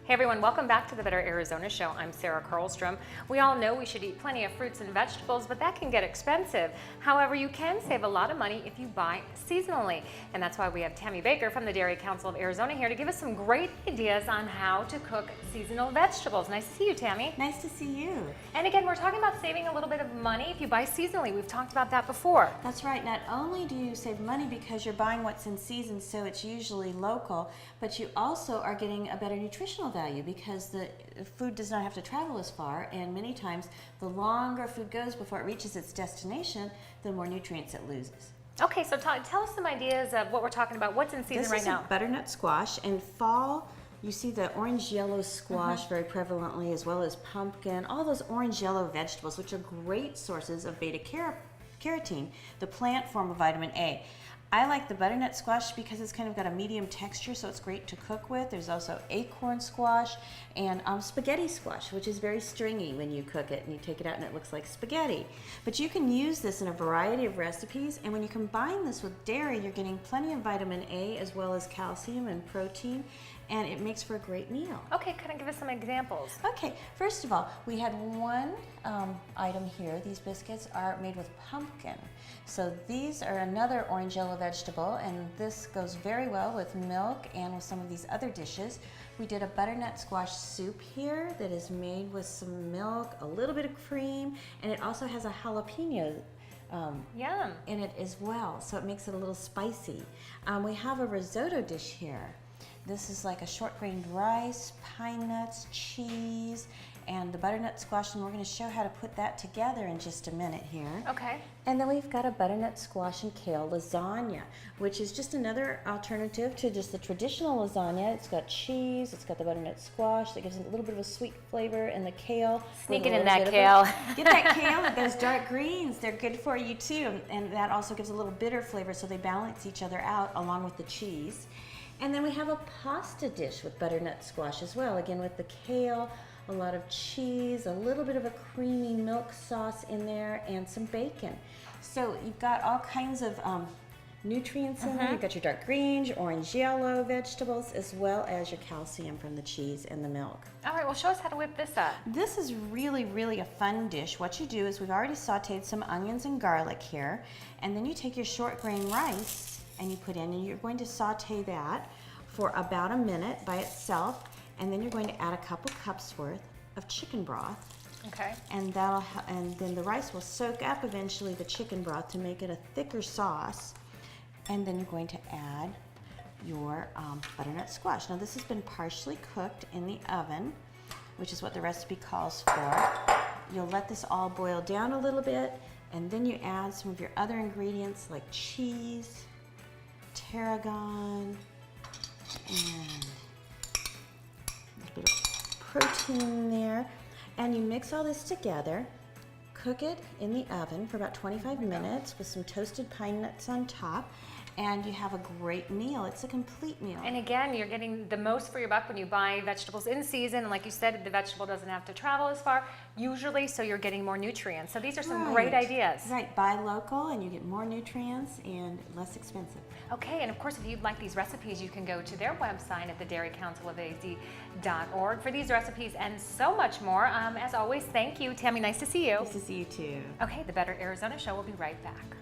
Hey everyone, welcome back to the Better Arizona Show. I'm Sarah Carlstrom. We all know we should eat plenty of fruits and vegetables, but that can get expensive. However, you can save a lot of money if you buy seasonally. And that's why we have Tammy Baker from the Dairy Council of Arizona here to give us some great ideas on how to cook seasonal vegetables. Nice to see you, Tammy. Nice to see you. And again, we're talking about saving a little bit of money if you buy seasonally. We've talked about that before. That's right. Not only do you save money because you're buying what's in season, so it's usually local, but you also are getting a better nutritional value because the food does not have to travel as far, and many times the longer food goes before it reaches its destination, the more nutrients it loses. Okay, so tell us some ideas of what we're talking about. What's in season right now? This is butternut squash. In fall, you see the orange-yellow squash very prevalently, as well as pumpkin, all those orange-yellow vegetables, which are great sources of beta-carotene, the plant form of vitamin A. I like the butternut squash because it's kind of got a medium texture, so it's great to cook with. There's also acorn squash and spaghetti squash, which is very stringy when you cook it and you take it out and it looks like spaghetti. But you can use this in a variety of recipes, and when you combine this with dairy, you're getting plenty of vitamin A as well as calcium and protein, and it makes for a great meal. Okay, kind of give us some examples. Okay, first of all, we had one item here. These biscuits are made with pumpkin. So these are another orange yellow vegetable, and this goes very well with milk and with some of these other dishes. We did a butternut squash soup here that is made with some milk, a little bit of cream, and it also has a jalapeno Yum. in it as well, so it makes it a little spicy. We have a risotto dish here. This is like a short-grained rice, pine nuts, cheese, and the butternut squash, and we're going to show how to put that together in just a minute here. Okay. And then we've got a butternut squash and kale lasagna, which is just another alternative to just the traditional lasagna. It's got cheese, it's got the butternut squash that gives it a little bit of a sweet flavor, and the kale. Sneaking in that kale. Get that kale with those dark greens. They're good for you too, and that also gives a little bitter flavor, so they balance each other out along with the cheese. And then we have a pasta dish with butternut squash as well, again with the kale, a lot of cheese, a little bit of a creamy milk sauce in there, and some bacon. So you've got all kinds of nutrients in there. You've got your dark greens, your orange yellow vegetables, as well as your calcium from the cheese and the milk. All right, well, show us how to whip this up. This is really, really a fun dish. What you do is we've already sauteed some onions and garlic here, and then you take your short grain rice and you put in, and you're going to saute that for about a minute by itself, and then you're going to add a couple cups worth of chicken broth. Okay. And then the rice will soak up eventually the chicken broth to make it a thicker sauce. And then you're going to add your butternut squash. Now this has been partially cooked in the oven, which is what the recipe calls for. You'll let this all boil down a little bit, and then you add some of your other ingredients like cheese, tarragon, and a little bit of protein in there, and you mix all this together, cook it in the oven for about 25 minutes with some toasted pine nuts on top, and you have a great meal. It's a complete meal. And again, you're getting the most for your buck when you buy vegetables in season. And like you said, the vegetable doesn't have to travel as far usually, so you're getting more nutrients. So these are some great ideas. Right, buy local and you get more nutrients and less expensive. Okay, and of course, if you'd like these recipes, you can go to their website at thedairycouncilofaz.org for these recipes and so much more. As always, thank you. Tammy, nice to see you. Nice to see you too. Okay, the Better Arizona Show will be right back.